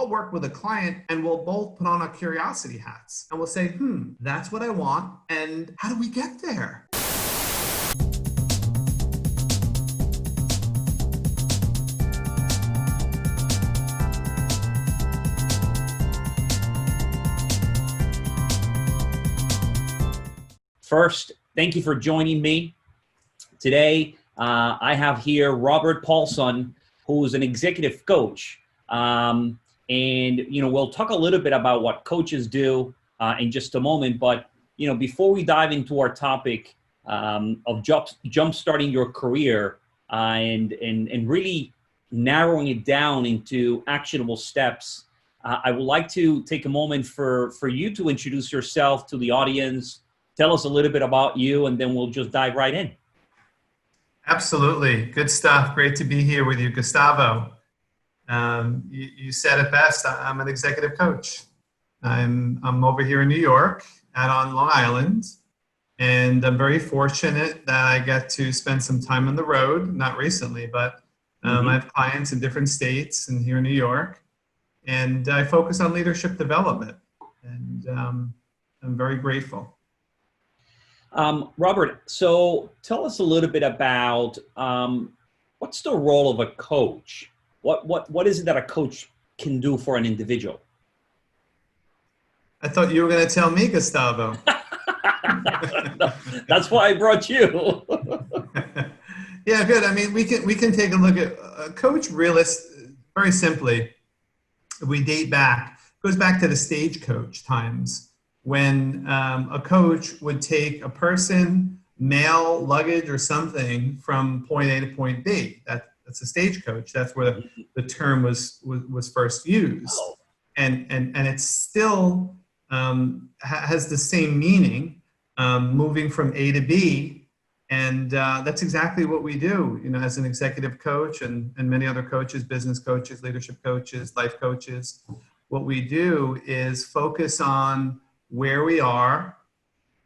I'll work with a client and we'll both put on our curiosity hats and we'll say, that's what I want. And how do we get there? First, thank you for joining me. Today, I have here Robert Paulson, who's an executive coach. And, we'll talk a little bit about what coaches do in just a moment. But, before we dive into our topic of jumpstarting your career and really narrowing it down into actionable steps, I would like to take a moment for you to introduce yourself to the audience. Tell us a little bit about you, and then we'll just dive right in. Absolutely. Good stuff. Great to be here with you, Gustavo. You said it best. I'm an executive coach. I'm over here in New York and on Long Island, and I'm very fortunate that I get to spend some time on the road, not recently, but I have clients in different states and here in New York, and I focus on leadership development, and I'm very grateful. Robert, so tell us a little bit about what's the role of a coach? What is it that a coach can do for an individual? I thought you were going to tell me, Gustavo. That's why I brought you. Yeah, good. I mean, we can take a look at a coach. Very simply, we goes back to the stagecoach times, when a coach would take a person, mail, luggage, or something from point A to point B. That's a stagecoach. That's where the term was first used. Oh. And it still has the same meaning, moving from A to B. And that's exactly what we do, as an executive coach and many other coaches, business coaches, leadership coaches, life coaches. What we do is focus on where we are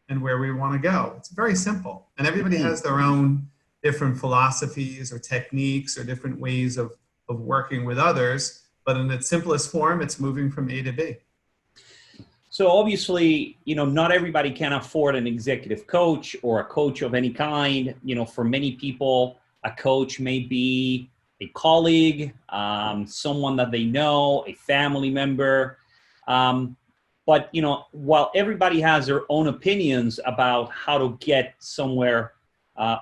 and where we want to go. It's very simple. And everybody has their own different philosophies or techniques or different ways of working with others. But in its simplest form, it's moving from A to B. So obviously, not everybody can afford an executive coach or a coach of any kind. For many people, a coach may be a colleague, someone that they know, a family member. But, while everybody has their own opinions about how to get somewhere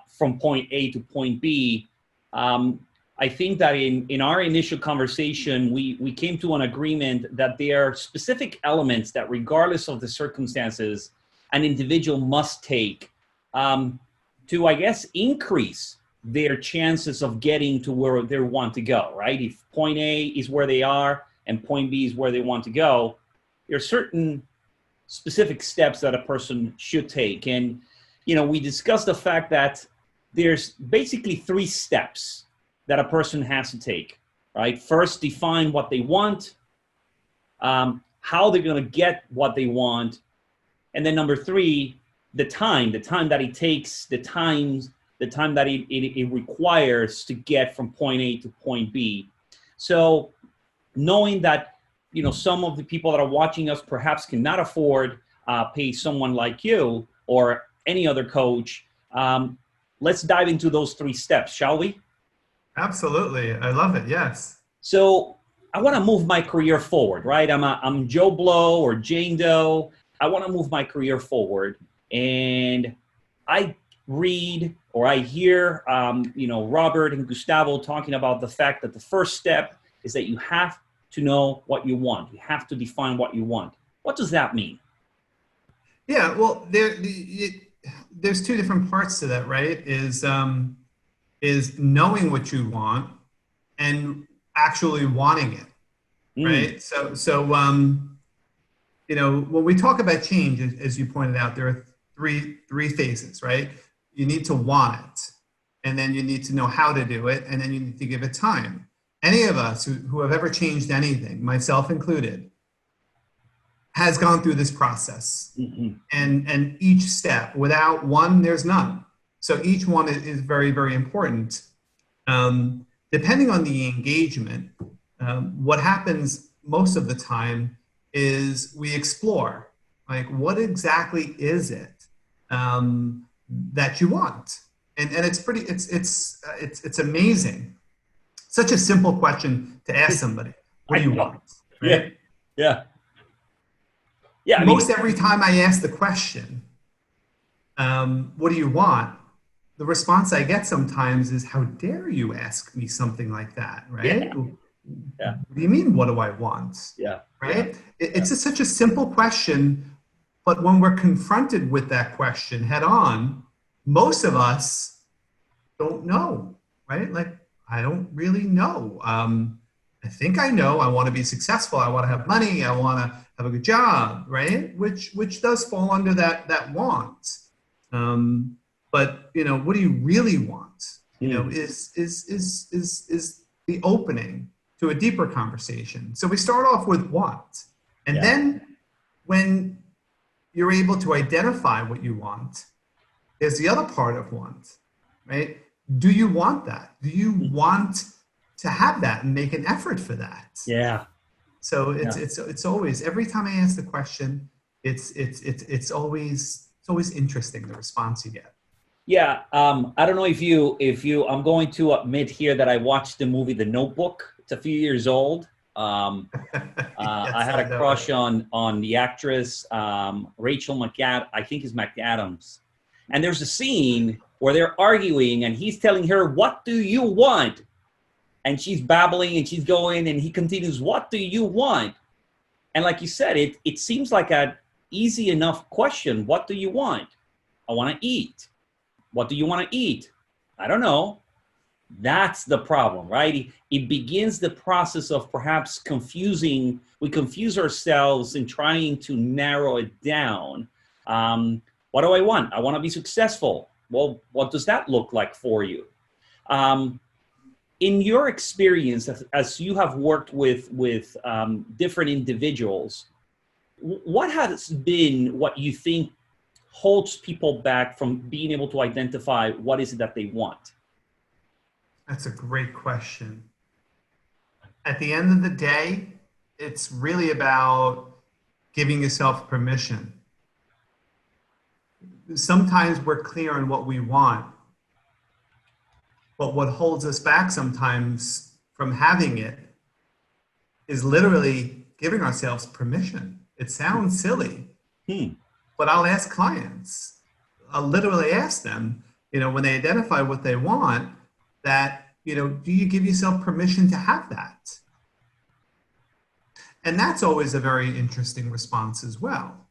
from point A to point B, I think that in our initial conversation, we came to an agreement that there are specific elements that, regardless of the circumstances, an individual must take to, I guess, increase their chances of getting to where they want to go, right? If point A is where they are and point B is where they want to go, there are certain specific steps that a person should take. And, we discussed the fact that there's basically 3 steps that a person has to take, right? First, define what they want, how they're going to get what they want. And then number 3, the time that it takes, the time that it requires to get from point A to point B. So knowing that, some of the people that are watching us perhaps cannot afford pay someone like you or any other coach. Let's dive into those 3 steps, shall we? Absolutely. I love it. Yes. So I want to move my career forward, right? I'm Joe Blow or Jane Doe. I want to move my career forward. And I read or I hear, Robert and Gustavo talking about the fact that the first step is that you have to know what you want. You have to define what you want. What does that mean? Yeah, well, there's 2 different parts to that, right? Is knowing what you want and actually wanting it, right? So when we talk about change, as you pointed out, there are three phases, right? You need to want it, and then you need to know how to do it, and then you need to give it time. Any of us who have ever changed anything, myself included, has gone through this process. And each step, without one, there's none. So each one is very, very important. Depending on the engagement, what happens most of the time is we explore, like, what exactly is it that you want? And it's amazing. Such a simple question to ask somebody. What do you want? Right? Yeah. Yeah. I mean, Most every time I ask the question, what do you want? The response I get sometimes is, how dare you ask me something like that, right? Yeah. What do you mean, what do I want? Yeah. Right? It's such a simple question, but when we're confronted with that question head on, most of us don't know, right? Like, I don't really know. I think I know. I want to be successful. I want to have money. I want to have a good job, right? Which does fall under that want. But what do you really want? Is the opening to a deeper conversation. So we start off with want, and then when you're able to identify what you want, there's the other part of want, right? Do you want that? Do you want to have that and make an effort for that? Yeah. So it's always, every time I ask the question, it's always interesting, the response you get. Yeah. I don't know if you, I'm going to admit here that I watched the movie The Notebook. It's a few years old. Yes, I had a crush on the actress, Rachel I think it's McAdams. And there's a scene where they're arguing and he's telling her, what do you want? And she's babbling and she's going, and he continues, what do you want? And like you said, it seems like an easy enough question. What do you want? I want to eat. What do you want to eat? I don't know. That's the problem, right? It begins the process of perhaps we confuse ourselves in trying to narrow it down. What do I want? I want to be successful. Well, what does that look like for you? In your experience, as you have worked with different individuals, what has been what you think holds people back from being able to identify what is it that they want? That's a great question. At the end of the day, it's really about giving yourself permission. Sometimes we're clear on what we want, but what holds us back sometimes from having it is literally giving ourselves permission. It sounds silly, but I'll ask clients, I'll literally ask them, when they identify what they want, that, do you give yourself permission to have that? And that's always a very interesting response as well.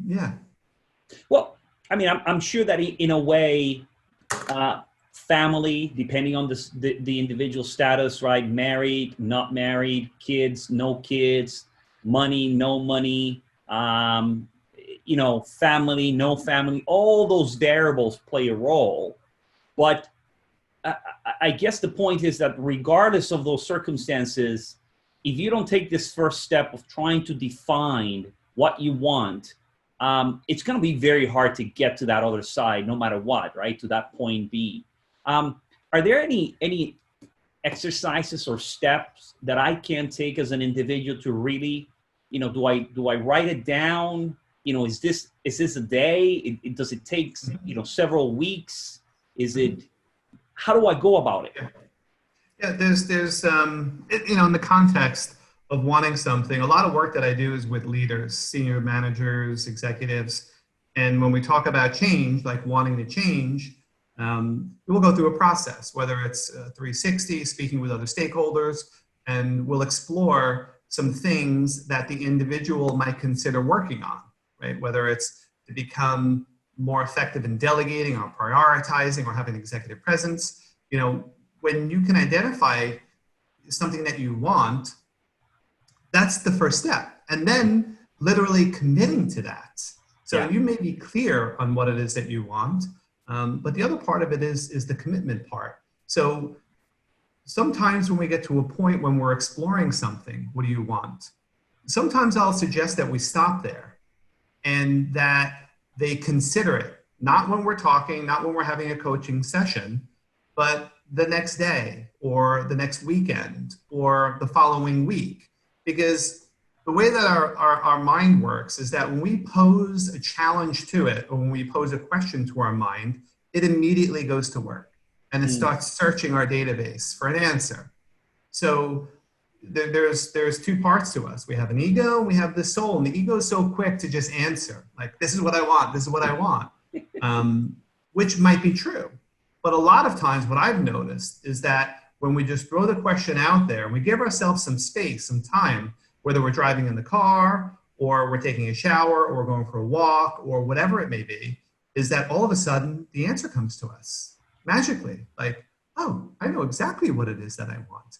Yeah. Well, I mean, I'm sure that in a way, family, depending on the individual status, right? Married, not married, kids, no kids, money, no money, family, no family, all those variables play a role. But I guess the point is that regardless of those circumstances, if you don't take this first step of trying to define what you want, it's going to be very hard to get to that other side, no matter what, right? To that point B. Are there any exercises or steps that I can take as an individual to really, do I write it down? Is this a day? Does it take, several weeks? How do I go about it? Yeah, there's in the context of wanting something, a lot of work that I do is with leaders, senior managers, executives. And when we talk about change, like wanting to change, we'll go through a process, whether it's 360, speaking with other stakeholders, and we'll explore some things that the individual might consider working on, right? Whether it's to become more effective in delegating or prioritizing or having executive presence. When you can identify something that you want, that's the first step. And then literally committing to that. So you may be clear on what it is that you want, but the other part of it is the commitment part. So sometimes when we get to a point when we're exploring something, what do you want? Sometimes I'll suggest that we stop there and that they consider it, not when we're talking, not when we're having a coaching session, but the next day or the next weekend or the following week. because the way that our mind works is that when we pose a challenge to it, or when we pose a question to our mind, it immediately goes to work and it starts searching our database for an answer. So there's two parts to us. We have an ego and we have the soul, and the ego is so quick to just answer, like, this is what I want, this is what I want, which might be true. But a lot of times what I've noticed is that when we just throw the question out there and we give ourselves some space, some time, whether we're driving in the car or we're taking a shower or we're going for a walk or whatever it may be, is that all of a sudden the answer comes to us magically. Like, oh, I know exactly what it is that I want.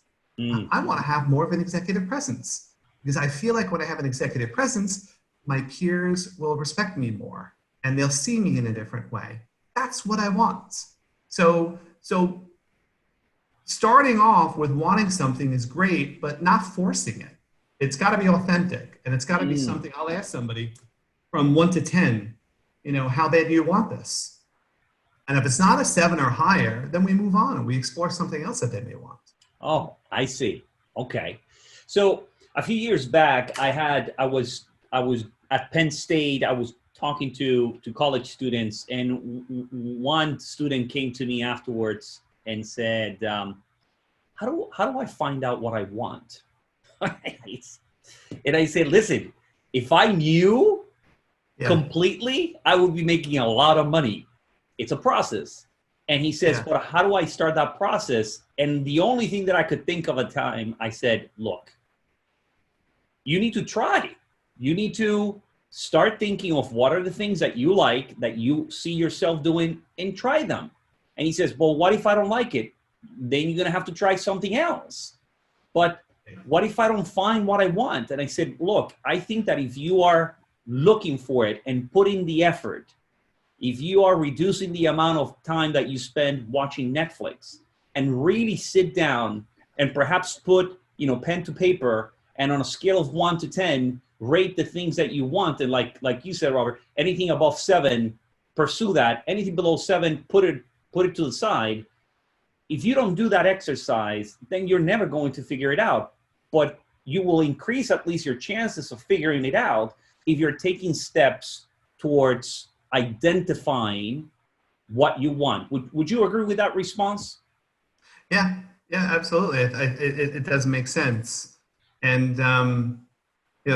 I want to have more of an executive presence, because I feel like when I have an executive presence, my peers will respect me more and they'll see me in a different way. That's what I want. So starting off with wanting something is great, but not forcing it. It's got to be authentic, and it's got to be something. I'll ask somebody from 1 to 10, how bad do you want this? And if it's not a 7 or higher, then we move on and we explore something else that they may want. Oh, I see. Okay. So a few years back, I was at Penn State. I was talking to college students, and one student came to me afterwards and said, how do I find out what I want? And I said, listen, if I knew completely, I would be making a lot of money. It's a process. And he says, but how do I start that process? And the only thing that I could think of at the time, I said, look, you need to try. You need to start thinking of what are the things that you like, that you see yourself doing, and try them. And he says, well, what if I don't like it? Then you're going to have to try something else. But what if I don't find what I want? And I said, look, I think that if you are looking for it and putting the effort, if you are reducing the amount of time that you spend watching Netflix and really sit down and perhaps put, pen to paper, and on a scale of 1 to 10, rate the things that you want. And like you said, Robert, anything above 7, pursue that. Anything below 7, put it to the side. If you don't do that exercise, then you're never going to figure it out. But you will increase at least your chances of figuring it out if you're taking steps towards identifying what you want. Would you agree with that response? Yeah, absolutely. It does make sense. And,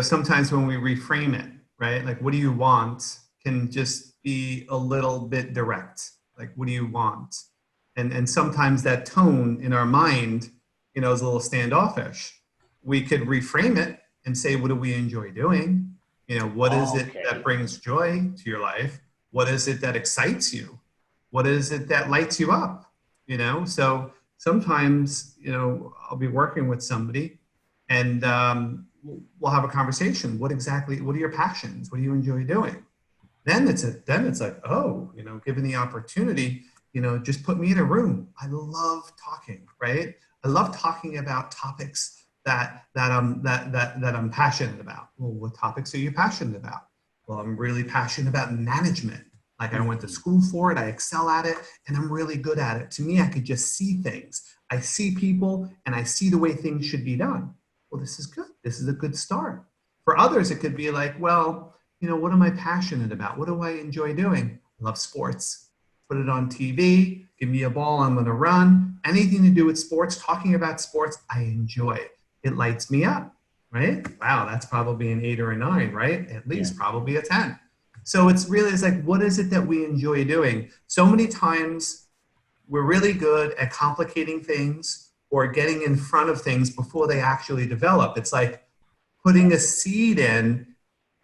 sometimes when we reframe it, right? Like, what do you want can just be a little bit direct. Like, what do you want? And sometimes that tone in our mind, is a little standoffish. We could reframe it and say, what do we enjoy doing? What is it that brings joy to your life? What is it that excites you? What is it that lights you up? So sometimes, I'll be working with somebody and we'll have a conversation. What are your passions? What do you enjoy doing? Then it's like, oh, given the opportunity, just put me in a room. I love talking, right? I love talking about topics that I'm passionate about. Well, what topics are you passionate about? Well, I'm really passionate about management. Like, I went to school for it, I excel at it, and I'm really good at it. To me, I could just see things. I see people and I see the way things should be done. Well, this is good. This is a good start. For others, it could be like, well, what am I passionate about? What do I enjoy doing? I love sports. Put it on TV, give me a ball, I'm going to run. Anything to do with sports, talking about sports, I enjoy. It lights me up, right? Wow, that's probably an 8 or a 9, right? At least probably a 10. So it's like, what is it that we enjoy doing? So many times we're really good at complicating things or getting in front of things before they actually develop. It's like putting a seed in,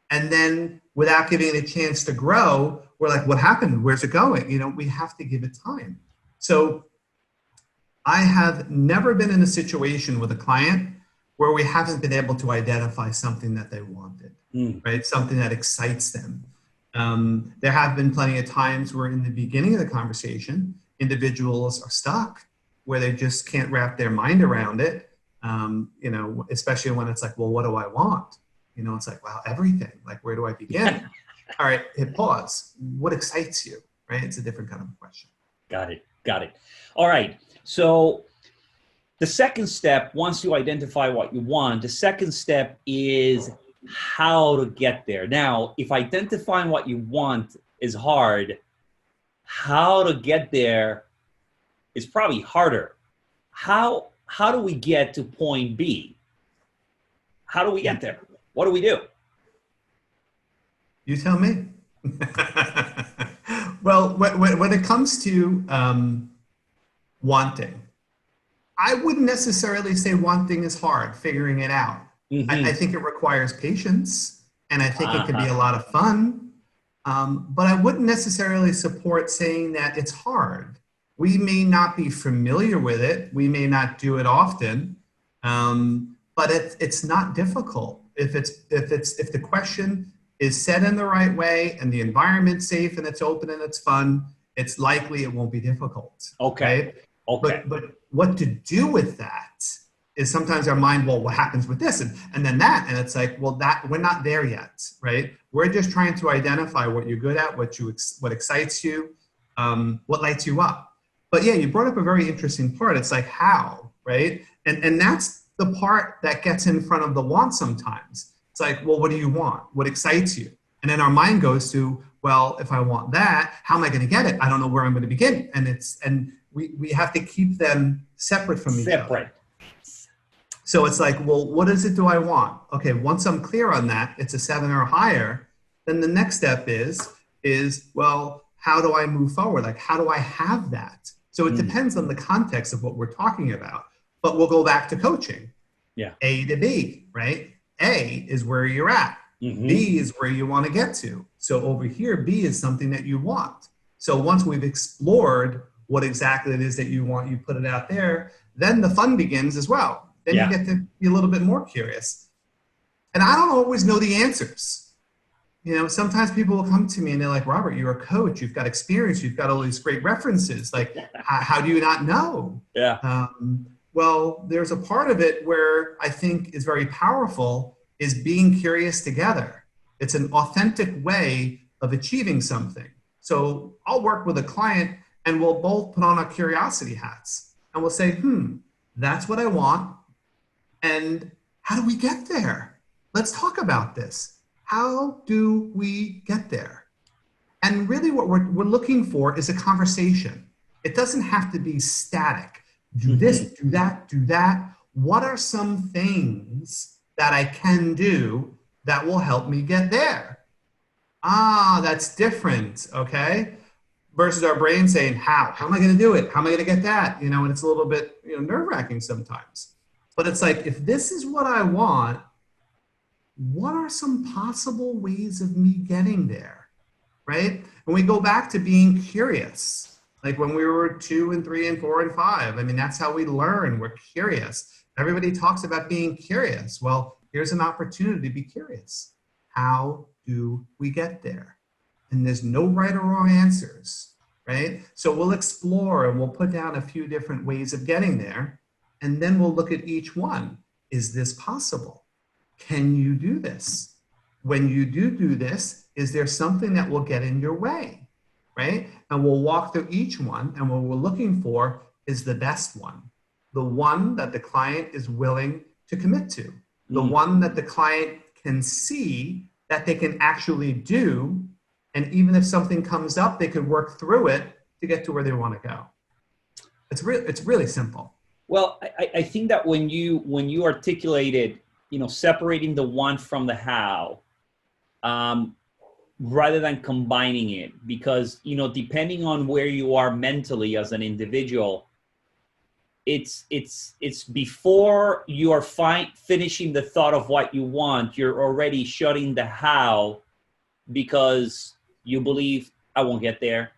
and then without giving it a chance to grow, we're like, what happened? Where's it going? We have to give it time. So I have never been in a situation with a client where we haven't been able to identify something that they wanted, right? Something that excites them. There have been plenty of times where in the beginning of the conversation, individuals are stuck where they just can't wrap their mind around it, especially when it's like, well, what do I want? It's like, wow, everything. Like, where do I begin? All right, hit pause. What excites you, right? It's a different kind of question. Got it. All right. So The second step, once you identify what you want, the second step is how to get there. Now, if identifying what you want is hard, how to get there is probably harder. How do we get to point B? How do we get there? What do we do? You tell me. Well, when it comes to wanting, I wouldn't necessarily say wanting is hard, figuring it out. I think it requires patience, and I think it can be a lot of fun. But I wouldn't necessarily support saying that it's hard. We may not be familiar with it. We may not do it often, but it's not difficult. If the question is said in the right way and the environment's safe and it's open and it's fun, it's likely it won't be difficult. Okay. Right? Okay. But what to do with that is sometimes our mind, well, what happens with this and then that, and it's like, well, that we're not there yet, right? We're just trying to identify what you're good at, what excites you, what lights you up. But yeah, you brought up a very interesting part. It's like how, right? And that's the part that gets in front of the want sometimes. It's like, well, what do you want? What excites you? And then our mind goes to, well, if I want that, how am I going to get it? I don't know where I'm going to begin. And we have to keep them separate from each other. So it's like, well, what is it do I want? Okay, once I'm clear on that, it's a 7 or higher, then the next step is well, how do I move forward? Like, how do I have that? So it depends on the context of what we're talking about. But we'll go back to coaching. Yeah. A to B, right? A is where you're at. B is where you want to get to. So over here, B is something that you want. So once we've explored what exactly it is that you want, you put it out there, then the fun begins as well. Then you get to be a little bit more curious. And I don't always know the answers. You know, sometimes people will come to me and they're like, Robert, you're a coach. You've got experience. You've got all these great references. Like, how do you not know? Yeah. Well, there's a part of it where I think is very powerful is being curious together. It's an authentic way of achieving something. So I'll work with a client and we'll both put on our curiosity hats and we'll say, that's what I want. And how do we get there? Let's talk about this. How do we get there? And really what we're looking for is a conversation. It doesn't have to be static. Do this, do that, do that. What are some things that I can do that will help me get there? That's different, okay? Versus our brain saying, how am I going to do it? How am I going to get that? You know, and it's a little bit, nerve-wracking sometimes. But it's like, if this is what I want, what are some possible ways of me getting there, right? And we go back to being curious. Like when we were 2 and 3 and 4 and 5, I mean, that's how we learn. We're curious. Everybody talks about being curious. Well, here's an opportunity to be curious. How do we get there? And there's no right or wrong answers, right? So we'll explore and we'll put down a few different ways of getting there. And then we'll look at each one. Is this possible? Can you do this? When you do this, is there something that will get in your way, right? And we'll walk through each one, and what we're looking for is the best one, the one that the client is willing to commit to, the one that the client can see that they can actually do, and even if something comes up, they could work through it to get to where they want to go. It's really simple. Well, I think that when you articulated, separating the want from the how, rather than combining it, because, depending on where you are mentally as an individual, it's before you are finishing the thought of what you want, you're already shutting the how because you believe I won't get there,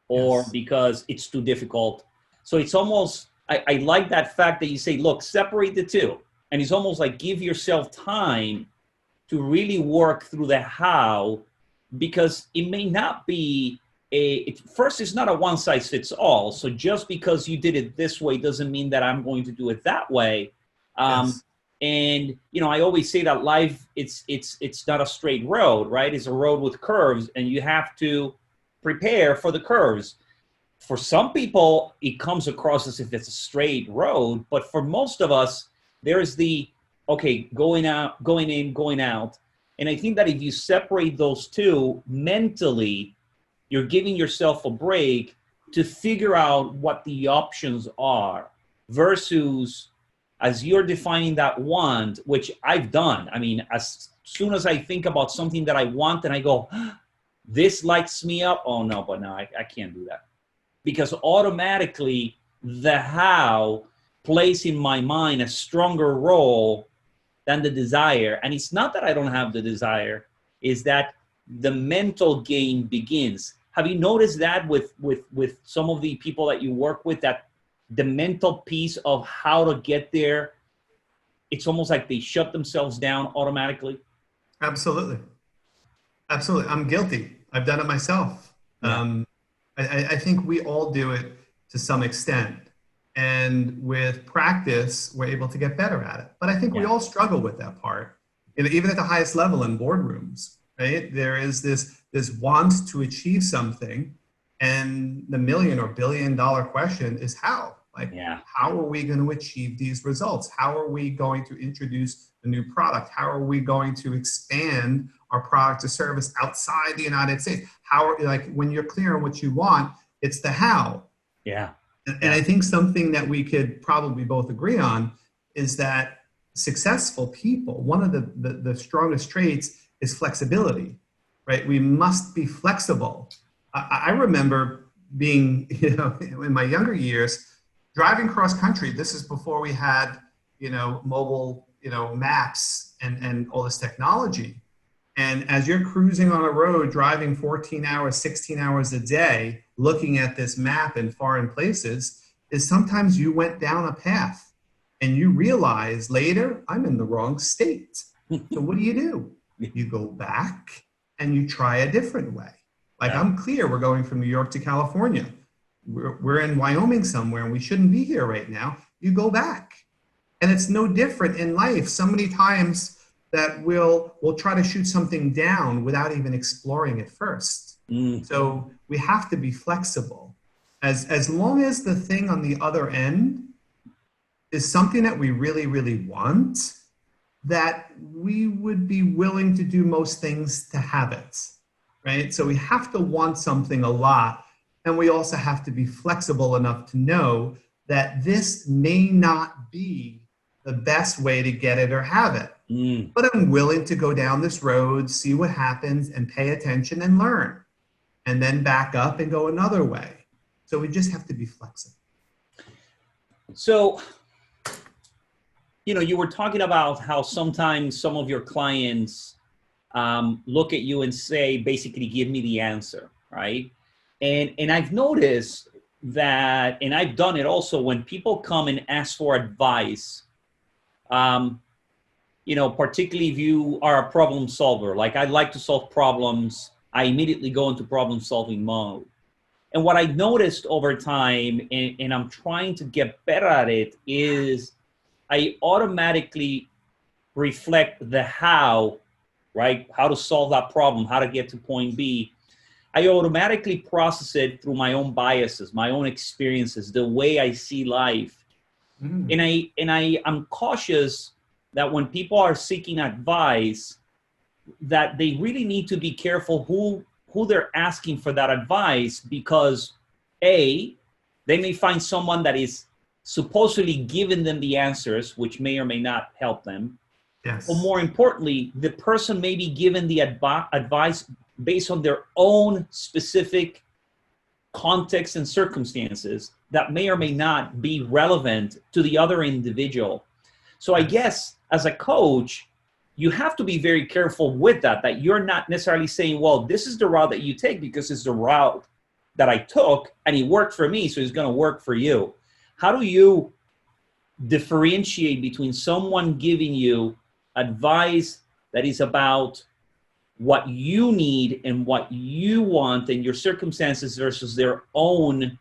or because it's too difficult. So it's almost, I like that fact that you say, look, separate the two. And it's almost like give yourself time to really work through the how, because it may not be first, it's not a one size fits all. So just because you did it this way doesn't mean that I'm going to do it that way. And, I always say that life, it's not a straight road, right? It's a road with curves, and you have to prepare for the curves. for some people, it comes across as if it's a straight road, but for most of us, there's the, okay, going out, going in, going out. And I think that if you separate those two mentally, you're giving yourself a break to figure out what the options are versus as you're defining that want, which I've done. I mean, as soon as I think about something that I want and I go, this lights me up. Oh no, but no, I can't do that. Because automatically the how plays in my mind a stronger role than the desire. And it's not that I don't have the desire, is that the mental game begins. Have you noticed that with some of the people that you work with, that the mental piece of how to get there, it's almost like they shut themselves down automatically? Absolutely. Absolutely. I'm guilty. I've done it myself. Yeah. I think we all do it to some extent. And with practice, we're able to get better at it. But I think we Yeah. all struggle with that part. Even at the highest level in boardrooms, right? There is this want to achieve something. And the million or billion dollar question is how? Like, Yeah. how are we going to achieve these results? How are we going to introduce a new product? How are we going to expand our product or service outside the United States? Like, when you're clear on what you want, it's the how. Yeah. And I think something that we could probably both agree on is that successful people, one of the strongest traits is flexibility, right? We must be flexible. I remember being, in my younger years, driving cross country. This is before we had, mobile, maps and all this technology. And as you're cruising on a road, driving 14 hours, 16 hours a day, looking at this map in foreign places, is sometimes you went down a path and you realize later, I'm in the wrong state. So what do? You go back and you try a different way. Like, Yeah. I'm clear, we're going from New York to California. We're in Wyoming somewhere and we shouldn't be here right now. You go back. And it's no different in life. So many times that we'll try to shoot something down without even exploring it first. So we have to be flexible. As long as the thing on the other end is something that we really, really want, that we would be willing to do most things to have it, right? So we have to want something a lot, and we also have to be flexible enough to know that this may not be the best way to get it or have it. But I'm willing to go down this road, see what happens, and pay attention and learn, and then back up and go another way. So we just have to be flexible. So, you were talking about how sometimes some of your clients look at you and say, basically, give me the answer, right? And I've noticed that, and I've done it also, when people come and ask for advice, particularly if you are a problem solver, like I like to solve problems, I immediately go into problem solving mode. And what I noticed over time, and I'm trying to get better at it, is I automatically reflect the how, right? How to solve that problem, how to get to point B. I automatically process it through my own biases, my own experiences, the way I see life. And I'm cautious that when people are seeking advice, that they really need to be careful who they're asking for that advice, because A, they may find someone that is supposedly giving them the answers, which may or may not help them. Yes. Or more importantly, the person may be given the advice based on their own specific context and circumstances that may or may not be relevant to the other individual. So I guess as a coach, you have to be very careful with that you're not necessarily saying, well, this is the route that you take because it's the route that I took and it worked for me, so it's going to work for you. How do you differentiate between someone giving you advice that is about what you need and what you want and your circumstances versus their own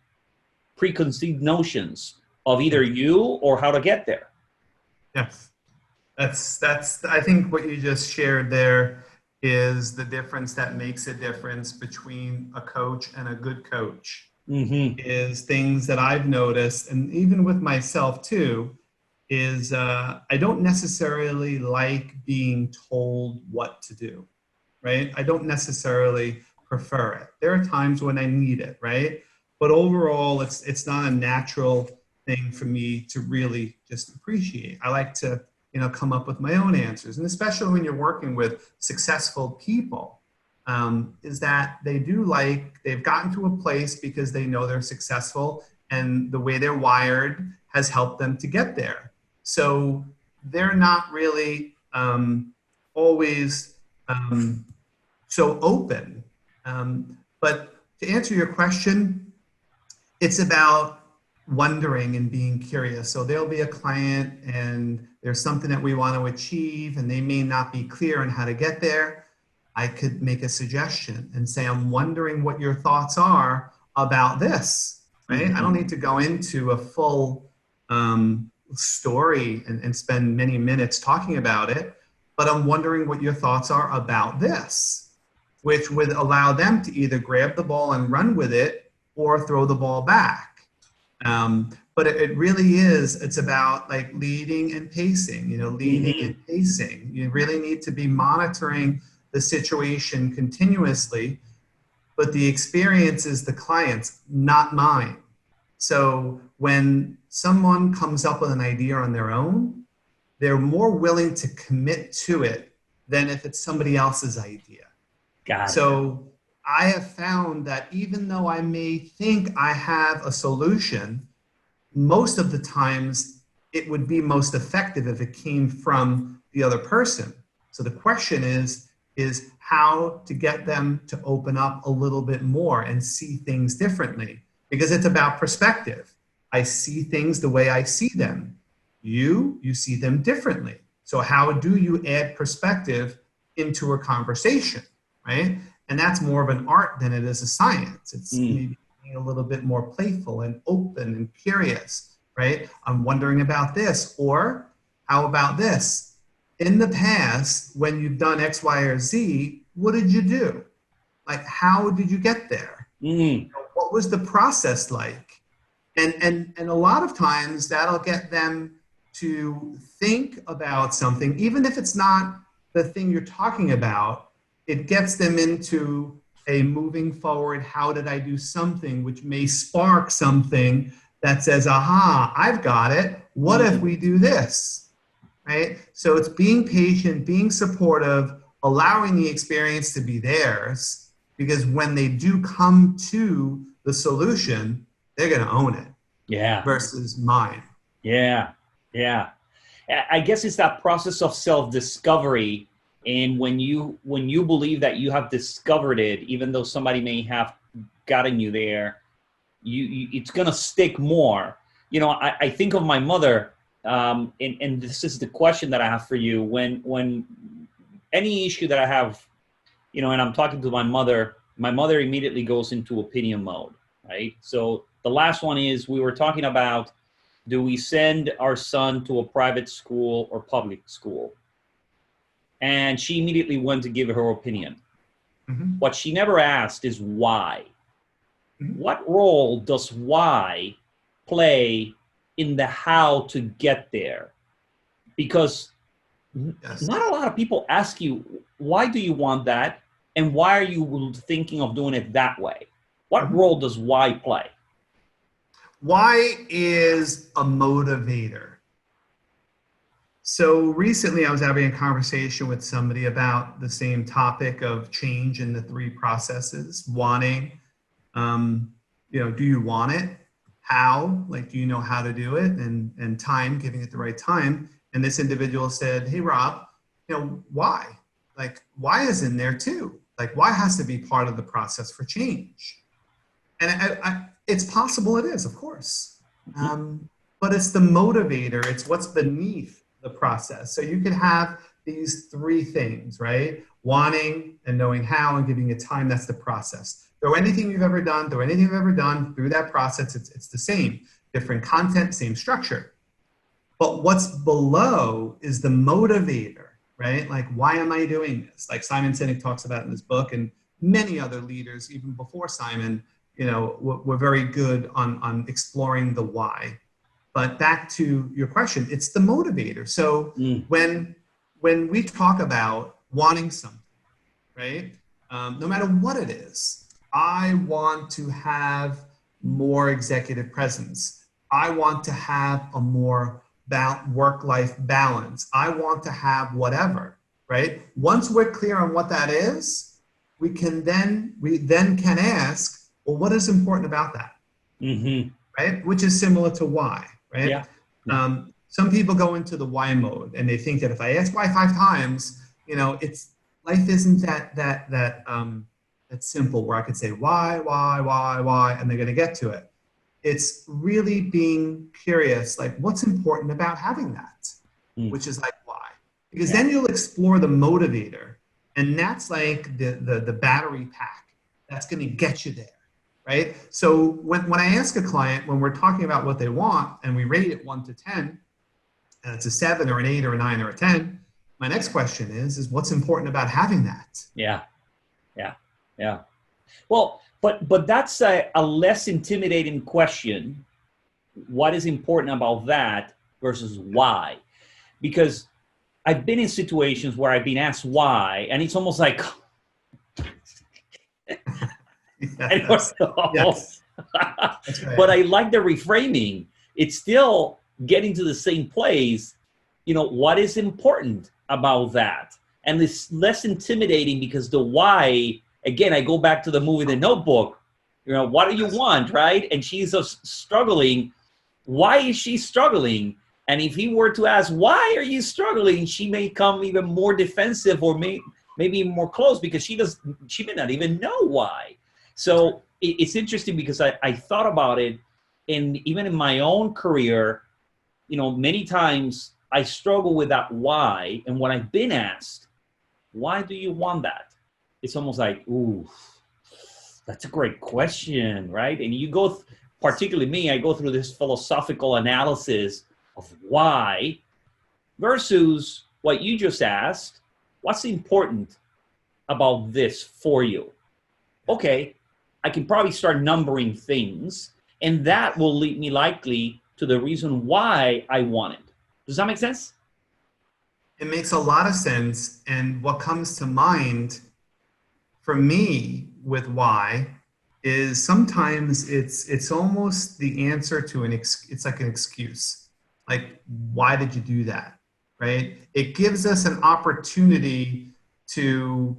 preconceived notions of either you or how to get there? Yes. That's I think what you just shared there is the difference that makes a difference between a coach and a good coach. is things that I've noticed, and even with myself too, is I don't necessarily like being told what to do, right? I don't necessarily prefer it. There are times when I need it, right? But overall, it's not a natural thing for me to really just appreciate. I like to, come up with my own answers, and especially when you're working with successful people, is that they've gotten to a place because they know they're successful, and the way they're wired has helped them to get there. So they're not really always so open. But to answer your question, it's about wondering and being curious. So there'll be a client and there's something that we want to achieve and they may not be clear on how to get there. I could make a suggestion and say, I'm wondering what your thoughts are about this, right? I don't need to go into a full story and spend many minutes talking about it, but I'm wondering what your thoughts are about this, which would allow them to either grab the ball and run with it or throw the ball back. But it really is, it's about like leading and pacing, leading and pacing. You really need to be monitoring the situation continuously, but the experience is the client's, not mine. So when someone comes up with an idea on their own, they're more willing to commit to it than if it's somebody else's idea. Got it. So I have found that even though I may think I have a solution, most of the times it would be most effective if it came from the other person. So the question is how to get them to open up a little bit more and see things differently, because it's about perspective. I see things the way I see them. You see them differently. So how do you add perspective into a conversation, right? And that's more of an art than it is a science. It's maybe being a little bit more playful and open and curious, right? I'm wondering about this, or how about this? In the past, when you've done X, Y, or Z, what did you do? Like, how did you get there? What was the process like? And a lot of times that'll get them to think about something, even if it's not the thing you're talking about. It gets them into a moving forward, how did I do something, which may spark something that says, aha, I've got it. What if we do this? Right? So it's being patient, being supportive, allowing the experience to be theirs, because when they do come to the solution, they're going to own it. Yeah. Versus mine. Yeah. Yeah. I guess it's that process of self-discovery. And when you believe that you have discovered it, even though somebody may have gotten you there, it's going to stick more. I think of my mother, and this is the question that I have for you. When any issue that I have, and I'm talking to my mother immediately goes into opinion mode, right? So the last one is, we were talking about, do we send our son to a private school or public school? And she immediately went to give her opinion. What she never asked is why. What role does why play in the how to get there? Because not a lot of people ask you, why do you want that? And why are you thinking of doing it that way? What role does why play? Why is a motivator. So recently I was having a conversation with somebody about the same topic of change in the three processes. Wanting, do you want it? How, like, do you know how to do it? And time, giving it the right time. And this individual said, hey, Rob, why? Like, why is in there too? Like, why has to be part of the process for change? And it's possible it is, of course. But it's the motivator. It's what's beneath the process. So you can have these three things, right? Wanting and knowing how and giving it time. That's the process. Through anything you've ever done, through that process, it's the same. Different content, same structure. But what's below is the motivator, right? Like, why am I doing this? Like Simon Sinek talks about in his book, and many other leaders, even before Simon, we're very good on exploring the why. But back to your question, it's the motivator. So when we talk about wanting something, right? No matter what it is, I want to have more executive presence. I want to have a more work-life balance. I want to have whatever, right? Once we're clear on what that is, we then can ask, well, what is important about that? Right? Which is similar to why, right? Yeah. Some people go into the why mode and they think that if I ask why 5 times, life isn't that simple where I could say why, and they're going to get to it. It's really being curious, like what's important about having that, which is like why, because then you'll explore the motivator, and that's like the battery pack that's going to get you there, right? So when I ask a client, when we're talking about what they want and we rate it 1 to 10, and it's a 7 or an 8 or a 9 or a 10, my next question is what's important about having that? Yeah. Well, but that's a less intimidating question. What is important about that versus why? Because I've been in situations where I've been asked why, and it's almost like, I don't know. Yes. That's right. But I like the reframing. It's still getting to the same place. What is important about that? And it's less intimidating because the why, again, I go back to the movie The Notebook. What do you want, right? And she's struggling. Why is she struggling? And if he were to ask, why are you struggling? She may come even more defensive or maybe more close because she may not even know why. So it's interesting because I thought about it, and even in my own career, many times I struggle with that why. And when I've been asked, why do you want that? It's almost like, ooh, that's a great question, right? And you go, particularly me, I go through this philosophical analysis of why versus what you just asked. What's important about this for you? Okay, I can probably start numbering things, and that will lead me likely to the reason why I want it. Does that make sense? It makes a lot of sense. And what comes to mind for me with why is sometimes it's almost the answer to it's like an excuse. Like, why did you do that? Right? It gives us an opportunity to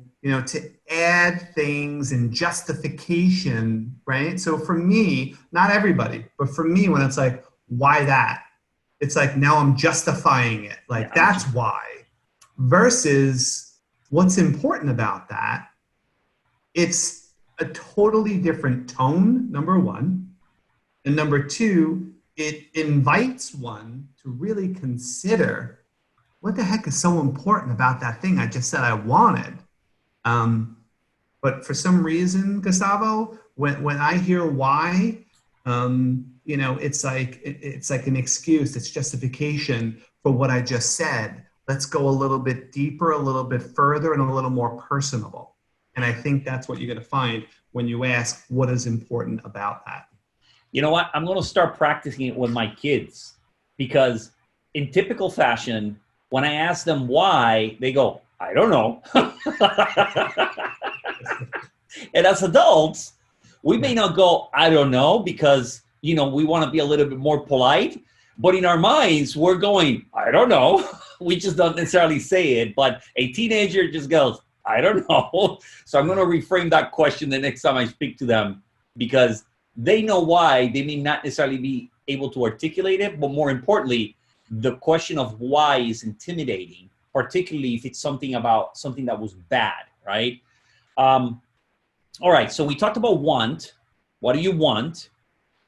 add things in justification, right? So for me, not everybody, but for me, when it's like, why that? It's like, now I'm justifying it. Like, that's why. Versus what's important about that. It's a totally different tone, number one. And number two, it invites one to really consider what the heck is so important about that thing I just said I wanted. But for some reason, Gustavo, when I hear why, it's like an excuse, it's justification for what I just said. Let's go a little bit deeper, a little bit further, and a little more personable. And I think that's what you're going to find when you ask what is important about that. You know what? I'm going to start practicing it with my kids, because in typical fashion, when I ask them why, they go, I don't know. And as adults, we may not go, I don't know, because, we want to be a little bit more polite. But in our minds, we're going, I don't know. We just don't necessarily say it. But a teenager just goes, I don't know. So I'm going to reframe that question the next time I speak to them, because they know why. They may not necessarily be able to articulate it, but more importantly, the question of why is intimidating, particularly if it's something that was bad, right? All right, so we talked about want. What do you want?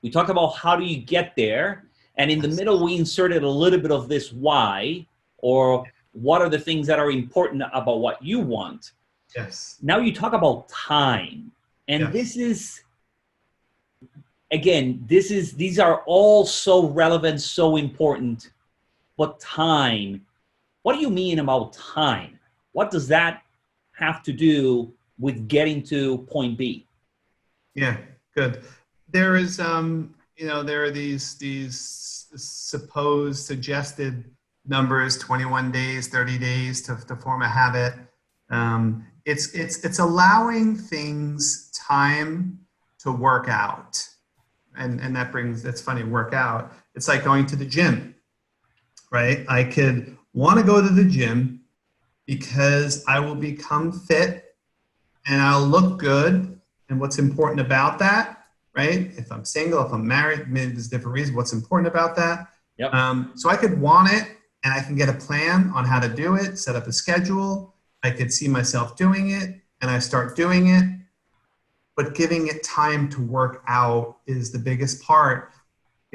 We talked about how do you get there? And in the middle, we inserted a little bit of this why, or what are the things that are important about what you want? Yes. Now you talk about time. And this is, again, these are all so relevant, so important. But time, what do you mean about time? What does that have to do with getting to point B? Yeah, Good. There is, there are these supposed suggested numbers, 21 days, 30 days to form a habit. It's allowing things time to work out. And that's funny, work out. It's like going to the gym, right? I could want to go to the gym because I will become fit and I'll look good. And what's important about that, right? If I'm single, if I'm married, maybe there's different reasons. What's important about that? Yep. So I could want it and I can get a plan on how to do it, set up a schedule. I could see myself doing it and I start doing it. But giving it time to work out is the biggest part.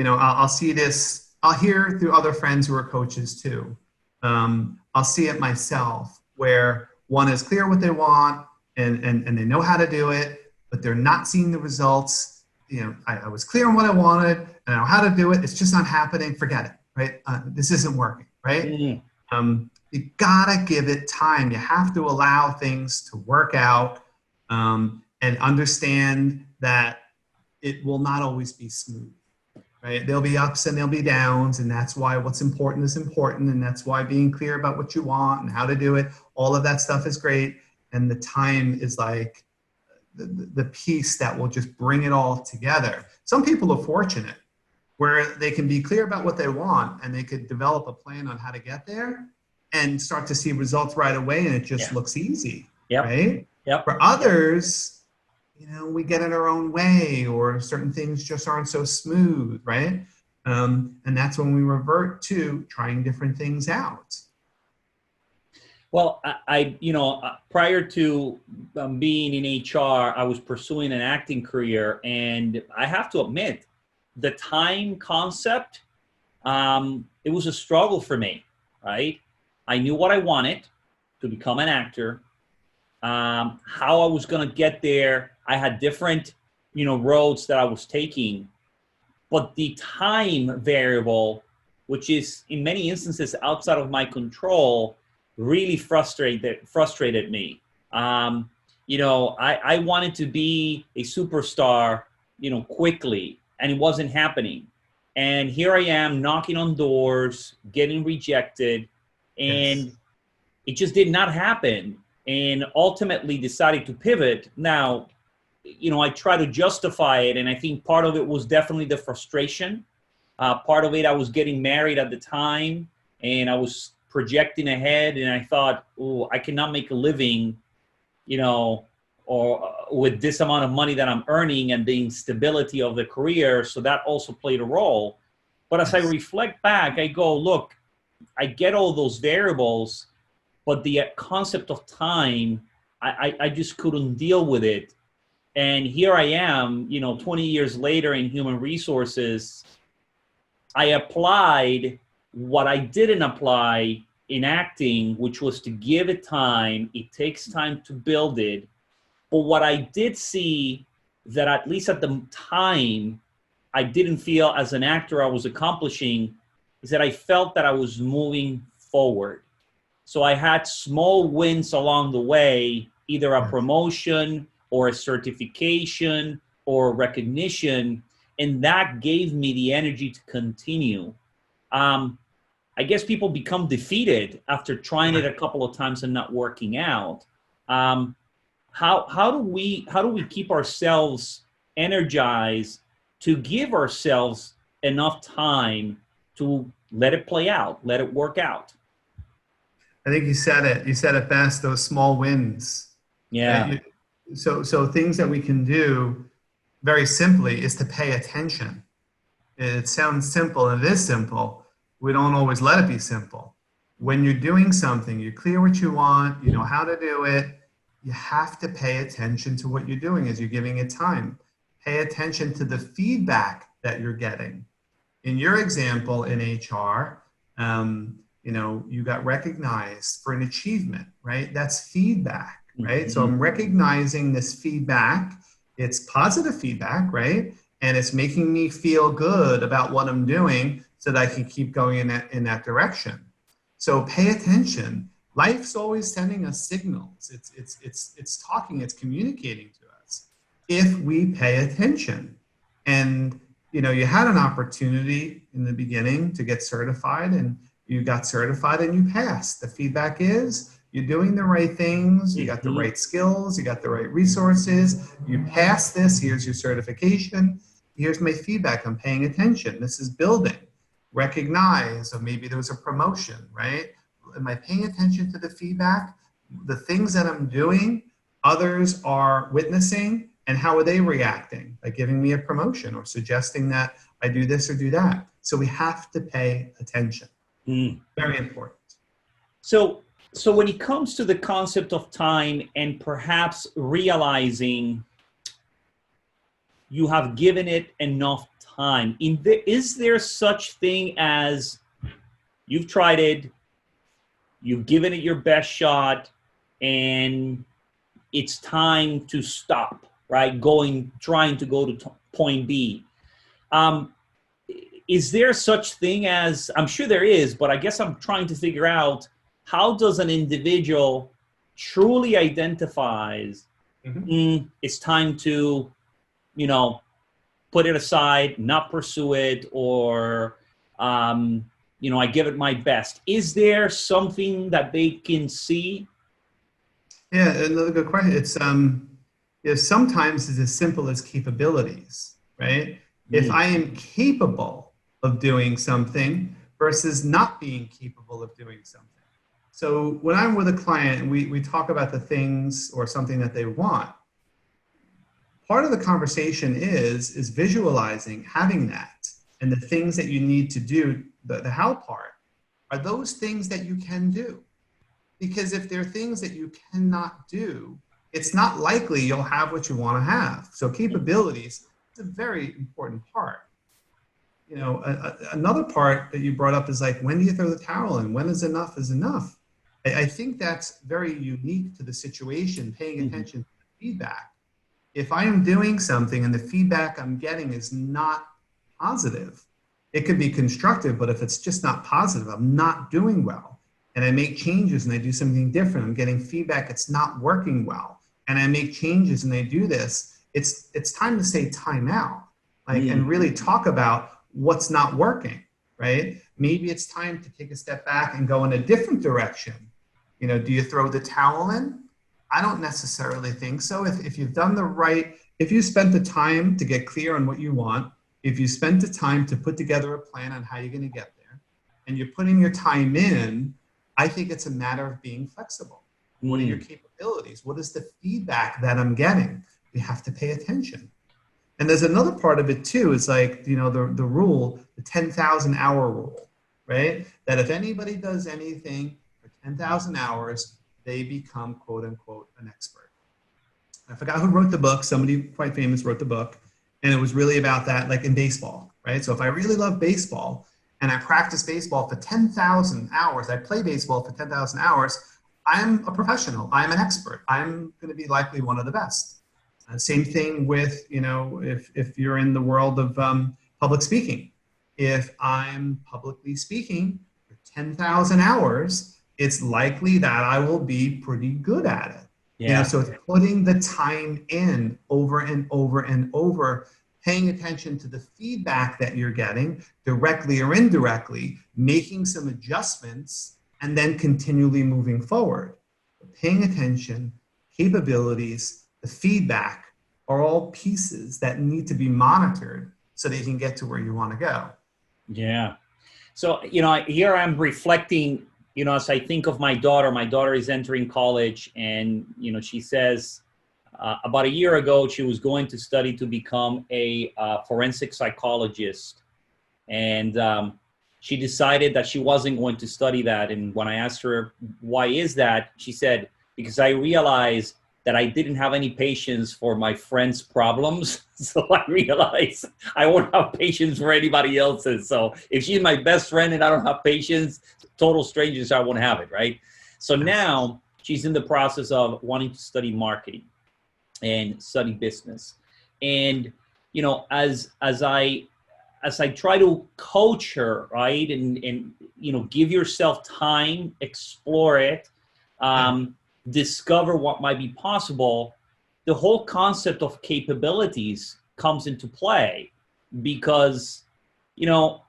I'll see this, I'll hear through other friends who are coaches too. I'll see it myself where one is clear what they want and they know how to do it, but they're not seeing the results. I was clear on what I wanted and I know how to do it. It's just not happening. Forget it, right? This isn't working, right? Mm-hmm. You gotta give it time. You have to allow things to work out. And understand that it will not always be smooth, right? There'll be ups and there'll be downs, and that's why what's important is important, and that's why being clear about what you want and how to do it, all of that stuff is great, and the time is like the piece that will just bring it all together. Some people are fortunate where they can be clear about what they want, and they could develop a plan on how to get there and start to see results right away, and it just looks easy, right? Yep. For others, we get in our own way or certain things just aren't so smooth, right? And that's when we revert to trying different things out. Well, prior to being in HR, I was pursuing an acting career, and I have to admit, the time concept, it was a struggle for me, right? I knew what I wanted to become an actor. How I was going to get there, I had different, roads that I was taking, but the time variable, which is in many instances outside of my control, really frustrated me. I wanted to be a superstar, quickly, and it wasn't happening. And here I am knocking on doors, getting rejected, and it just did not happen. And ultimately decided to pivot. Now, I try to justify it, and I think part of it was definitely the frustration. Part of it, I was getting married at the time, and I was projecting ahead, and I thought, oh, I cannot make a living, or with this amount of money that I'm earning and the instability of the career. So that also played a role. But as I reflect back, I go, look, I get all those variables, but the concept of time, I just couldn't deal with it. And here I am, 20 years later in human resources, I applied what I didn't apply in acting, which was to give it time. It takes time to build it. But what I did see that at least at the time, I didn't feel as an actor I was accomplishing is that I felt that I was moving forward. So I had small wins along the way, either a promotion or a certification or recognition, and that gave me the energy to continue. I guess people become defeated after trying it a couple of times and not working out. How do we keep ourselves energized to give ourselves enough time to let it play out, let it work out? I think you said it. You said it best. Those small wins. Yeah. Right? So things that we can do very simply is to pay attention. It sounds simple, and it is simple. We don't always let it be simple. When you're doing something, you're clear what you want, you know how to do it, you have to pay attention to what you're doing as you're giving it time. Pay attention to the feedback that you're getting. In your example in HR, you got recognized for an achievement, right? That's feedback, right? Mm-hmm. So I'm recognizing this feedback. It's positive feedback, right? And it's making me feel good about what I'm doing so that I can keep going in that direction. So pay attention. Life's always sending us signals. It's talking, it's communicating to us. if we pay attention. And, you had an opportunity in the beginning to get certified, and you got certified and you passed. The feedback is you're doing the right things, you got the right skills, you got the right resources, you passed this, here's your certification, here's my feedback, I'm paying attention, this is building. Recognize, or maybe there was a promotion, right? Am I paying attention to the feedback? The things that I'm doing, others are witnessing, and how are they reacting? By giving me a promotion or suggesting that I do this or do that. So we have to pay attention. Very important. So when it comes to the concept of time and perhaps realizing you have given it enough time, is there such thing as you've tried it, you've given it your best shot, and it's time to stop, right? Trying to go to point B. Is there such thing as, I'm sure there is, but I guess I'm trying to figure out, how does an individual truly identifies it's time to, put it aside, not pursue it, or, I give it my best? Is there something that they can see? Yeah, another good question. It's sometimes it's as simple as capabilities, right? If I am capable of doing something versus not being capable of doing something. So when I'm with a client and we talk about the things or something that they want, part of the conversation is visualizing, having that, and the things that you need to do, the how part, are those things that you can do. Because if there are things that you cannot do, it's not likely you'll have what you want to have. So capabilities is a very important part. Another part that you brought up is like, when do you throw the towel in? When is enough is enough? I think that's very unique to the situation, paying attention to the feedback. If I am doing something and the feedback I'm getting is not positive, it could be constructive, but if it's just not positive, I'm not doing well. And I make changes and I do something different, I'm getting feedback, it's not working well. And I make changes and I do this, it's time to say time out, and really talk about what's not working, right? Maybe it's time to take a step back and go in a different direction. Do you throw the towel in? I don't necessarily think so. If you've done if you spent the time to get clear on what you want, if you spent the time to put together a plan on how you're going to get there, and you're putting your time in, I think it's a matter of being flexible. What are your capabilities? What is the feedback that I'm getting? We have to pay attention. And there's another part of it too. It's like, the rule, the 10,000 hour rule, right? That if anybody does anything for 10,000 hours, they become, quote unquote, an expert. I forgot who wrote the book. Somebody quite famous wrote the book. And it was really about that, like in baseball, right? So if I really love baseball and I practice baseball for 10,000 hours, I play baseball for 10,000 hours, I'm a professional. I'm an expert. I'm going to be likely one of the best. Same thing with, if you're in the world of public speaking. If I'm publicly speaking for 10,000 hours, it's likely that I will be pretty good at it. Yeah. So it's putting the time in over and over and over, paying attention to the feedback that you're getting, directly or indirectly, making some adjustments, and then continually moving forward. Paying attention, capabilities, the feedback are all pieces that need to be monitored so that you can get to where you want to go. Yeah. So, here I'm reflecting, as I think of my daughter is entering college, and, she says about a year ago, she was going to study to become a forensic psychologist. And she decided that she wasn't going to study that. And when I asked her, why is that? She said, because I realized that I didn't have any patience for my friends' problems. So I realized I won't have patience for anybody else's. So if she's my best friend and I don't have patience, total strangers, I won't have it, right? So now she's in the process of wanting to study marketing and study business. And, as I try to coach her, right, and give yourself time, explore it, discover what might be possible, the whole concept of capabilities comes into play, because, you know,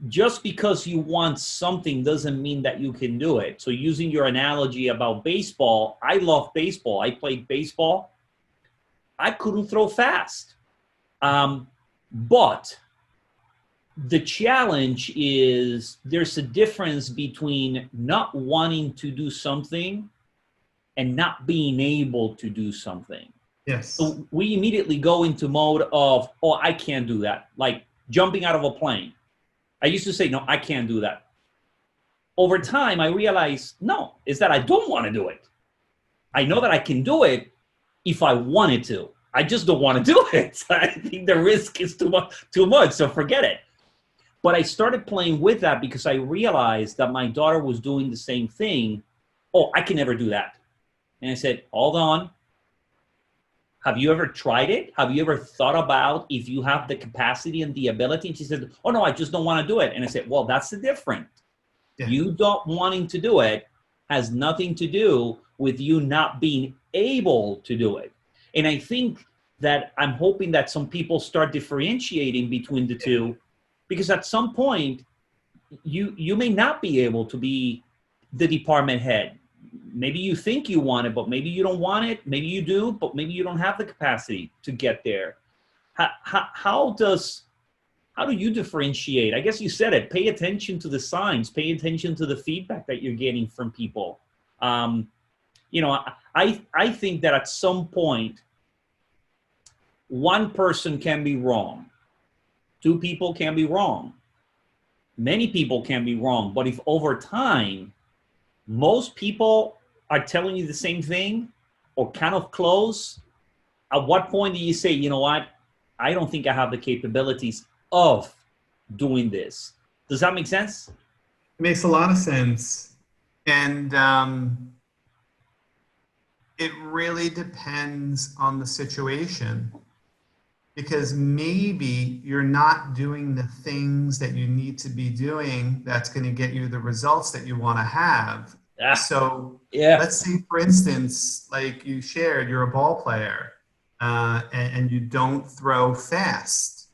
just because you want something doesn't mean that you can do it. So using your analogy about baseball, I love baseball. I played baseball. I couldn't throw fast. But the challenge is there's a difference between not wanting to do something and not being able to do something. Yes. So we immediately go into mode of, oh, I can't do that. Like jumping out of a plane. I used to say, no, I can't do that. Over time, I realized, no, is that I don't want to do it. I know that I can do it if I wanted to. I just don't want to do it. I think the risk is too much, so forget it. But I started playing with that because I realized that my daughter was doing the same thing. Oh, I can never do that. And I said, hold on. Have you ever tried it? Have you ever thought about if you have the capacity and the ability? And she said, oh, no, I just don't want to do it. And I said, well, that's the difference. Yeah. You not wanting to do it has nothing to do with you not being able to do it. And I think that I'm hoping that some people start differentiating between the two, because at some point, you may not be able to be the department head. Maybe you think you want it, but maybe you don't want it. Maybe you do, but maybe you don't have the capacity to get there. How do you differentiate? I guess you said it. Pay attention to the signs. Pay attention to the feedback that you're getting from people. You know, I think that at some point, one person can be wrong. Two people can be wrong. Many people can be wrong. But if over time, most people are telling you the same thing or kind of close, at what point do you say, you know what, I don't think I have the capabilities of doing this? Does that make sense? It makes a lot of sense. And it really depends on the situation, because maybe you're not doing the things that you need to be doing that's going to get you the results that you want to have. So let's say, for instance, like you shared, you're a ball player and you don't throw fast.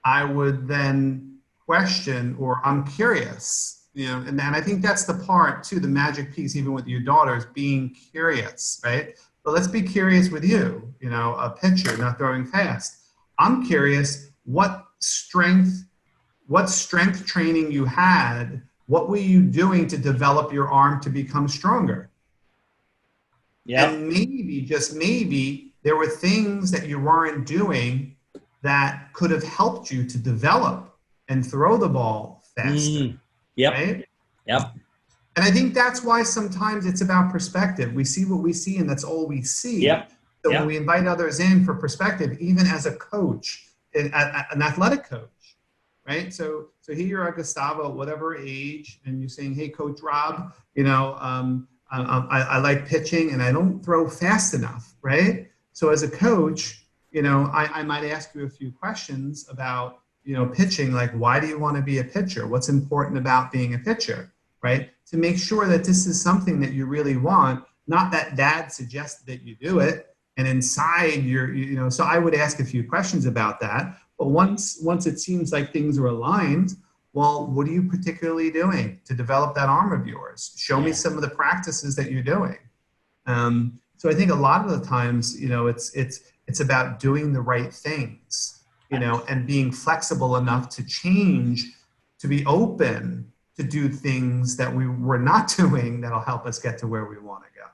I would then question, or I'm curious, you know, and I think that's the part too, the magic piece, even with your daughters, being curious, right? But let's be curious with you, you know, a pitcher not throwing fast. I'm curious what strength training you had. What were you doing to develop your arm to become stronger? Yeah. And maybe, just maybe, there were things that you weren't doing that could have helped you to develop and throw the ball faster. Yep. Right? Yep. And I think that's why sometimes it's about perspective. We see what we see, and that's all we see. Yep. So when we invite others in for perspective, even as a coach, an athletic coach, right? So here you are, Gustavo, whatever age, and you're saying, hey, Coach Rob, you know, I like pitching and I don't throw fast enough, right? So as a coach, you know, I might ask you a few questions about, you know, pitching, like, why do you want to be a pitcher? What's important about being a pitcher, right? To make sure that this is something that you really want, not that dad suggested that you do it. And inside you know, so I would ask a few questions about that. But once it seems like things are aligned, well, what are you particularly doing to develop that arm of yours? Show me some of the practices that you're doing. So I think a lot of the times, you know, it's about doing the right things, you know, and being flexible enough to change, to be open to do things that we were not doing that'll help us get to where we want to go.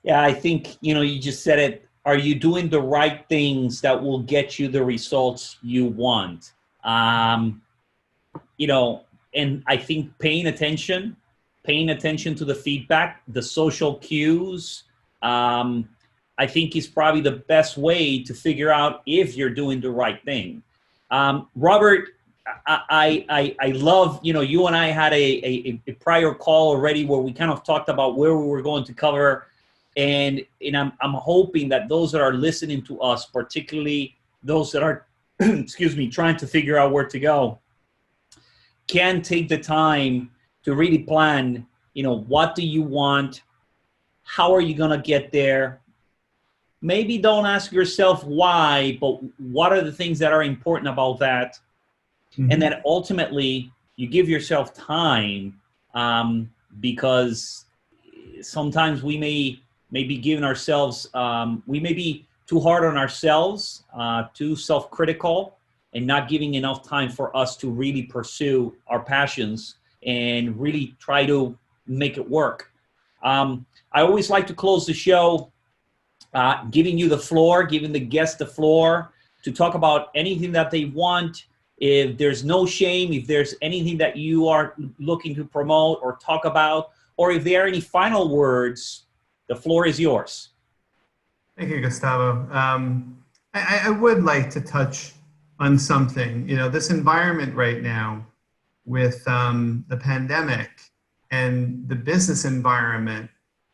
Yeah, I think, you know, you just said it. Are you doing the right things that will get you the results you want? You know, and I think paying attention to the feedback, the social cues, I think is probably the best way to figure out if you're doing the right thing. Robert, I love, you know, you and I had a prior call already where we kind of talked about where we were going to cover. And I'm hoping that those that are listening to us, particularly those that are, excuse me, trying to figure out where to go, can take the time to really plan, you know, what do you want? How are you going to get there? maybe don't ask yourself why, but what are the things that are important about that? Mm-hmm. And then ultimately you give yourself time, because sometimes we may be giving ourselves, we may be too hard on ourselves, too self-critical, and not giving enough time for us to really pursue our passions and really try to make it work. I always like to close the show giving you the floor, giving the guest the floor to talk about anything that they want. If there's no shame, if there's anything that you are looking to promote or talk about, or if there are any final words, the floor is yours. Thank you, Gustavo. I would like to touch on something. You know, this environment right now with the pandemic and the business environment,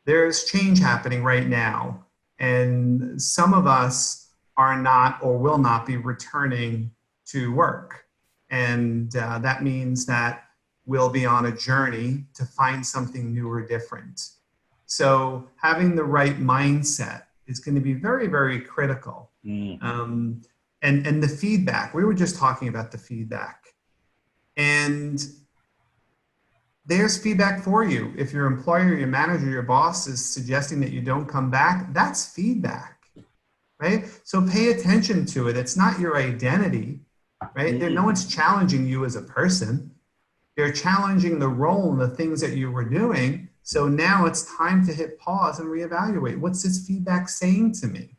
there's change happening right now. And some of us are not or will not be returning to work. And that means that we'll be on a journey to find something new or different. So having the right mindset is going to be very, very critical. And the feedback, we were just talking about the feedback. And there's feedback for you. If your employer, your manager, your boss is suggesting that you don't come back, that's feedback, right? So pay attention to it. It's not your identity, right? No one's challenging you as a person. They're challenging the role and the things that you were doing. So now it's time to hit pause and reevaluate. What's this feedback saying to me,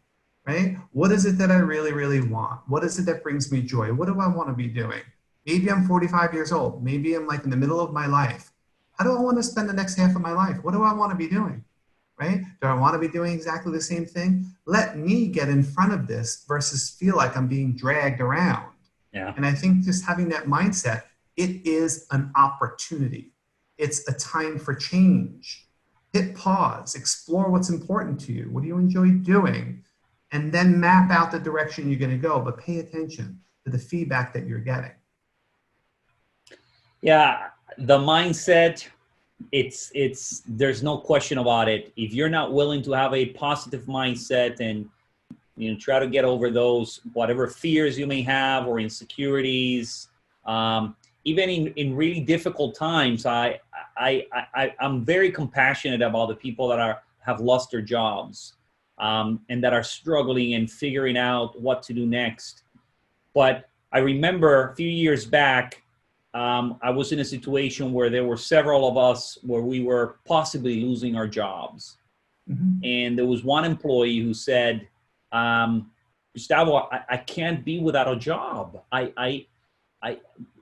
right? What is it that I really, really want? What is it that brings me joy? What do I want to be doing? Maybe I'm 45 years old. Maybe I'm like in the middle of my life. How do I want to spend the next half of my life? What do I want to be doing, right? Do I want to be doing exactly the same thing? Let me get in front of this versus feel like I'm being dragged around. Yeah. And I think just having that mindset, it is an opportunity. It's a time for change. Hit pause, explore what's important to you. What do you enjoy doing? And then map out the direction you're going to go, but pay attention to the feedback that you're getting. Yeah, the mindset, there's no question about it. If you're not willing to have a positive mindset and try to get over those whatever fears you may have or insecurities, even in really difficult times, I'm very compassionate about the people that have lost their jobs, and that are struggling and figuring out what to do next. But I remember a few years back, I was in a situation where there were several of us where we were possibly losing our jobs. Mm-hmm. And there was one employee who said, Gustavo, I can't be without a job.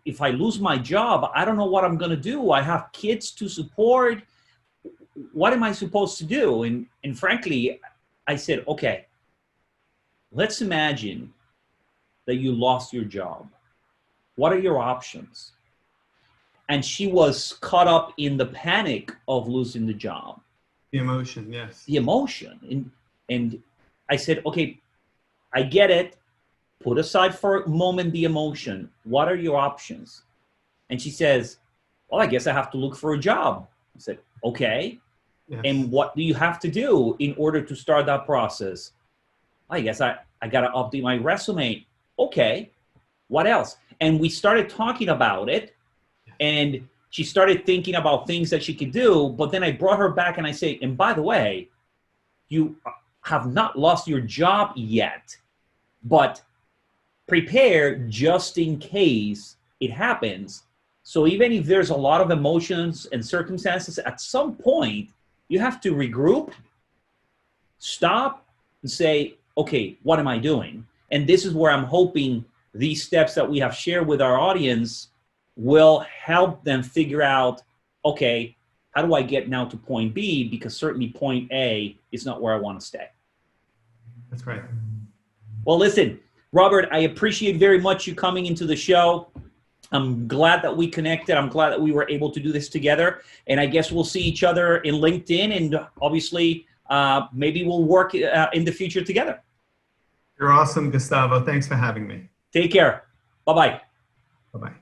If I lose my job, I don't know what I'm going to do. I have kids to support. What am I supposed to do? And frankly, I said, okay, let's imagine that you lost your job. What are your options? And she was caught up in the panic of losing the job. The emotion, yes. The emotion. And I said, okay, I get it. Put aside for a moment the emotion. What are your options? And she says, well, I guess I have to look for a job. I said, okay. Yes. And what do you have to do in order to start that process? I guess I got to update my resume. Okay. What else? And we started talking about it. And she started thinking about things that she could do. But then I brought her back and I say, and by the way, you have not lost your job yet, but prepare just in case it happens. So even if there's a lot of emotions and circumstances, at some point, you have to regroup, stop, and say, okay, what am I doing? And this is where I'm hoping these steps that we have shared with our audience will help them figure out, okay, how do I get now to point B? Because certainly point A is not where I want to stay. That's right. Well, listen, Robert, I appreciate very much you coming into the show. I'm glad that we connected. I'm glad that we were able to do this together. And I guess we'll see each other in LinkedIn, and obviously maybe we'll work in the future together. You're awesome, Gustavo. Thanks for having me. Take care. Bye-bye. Bye-bye.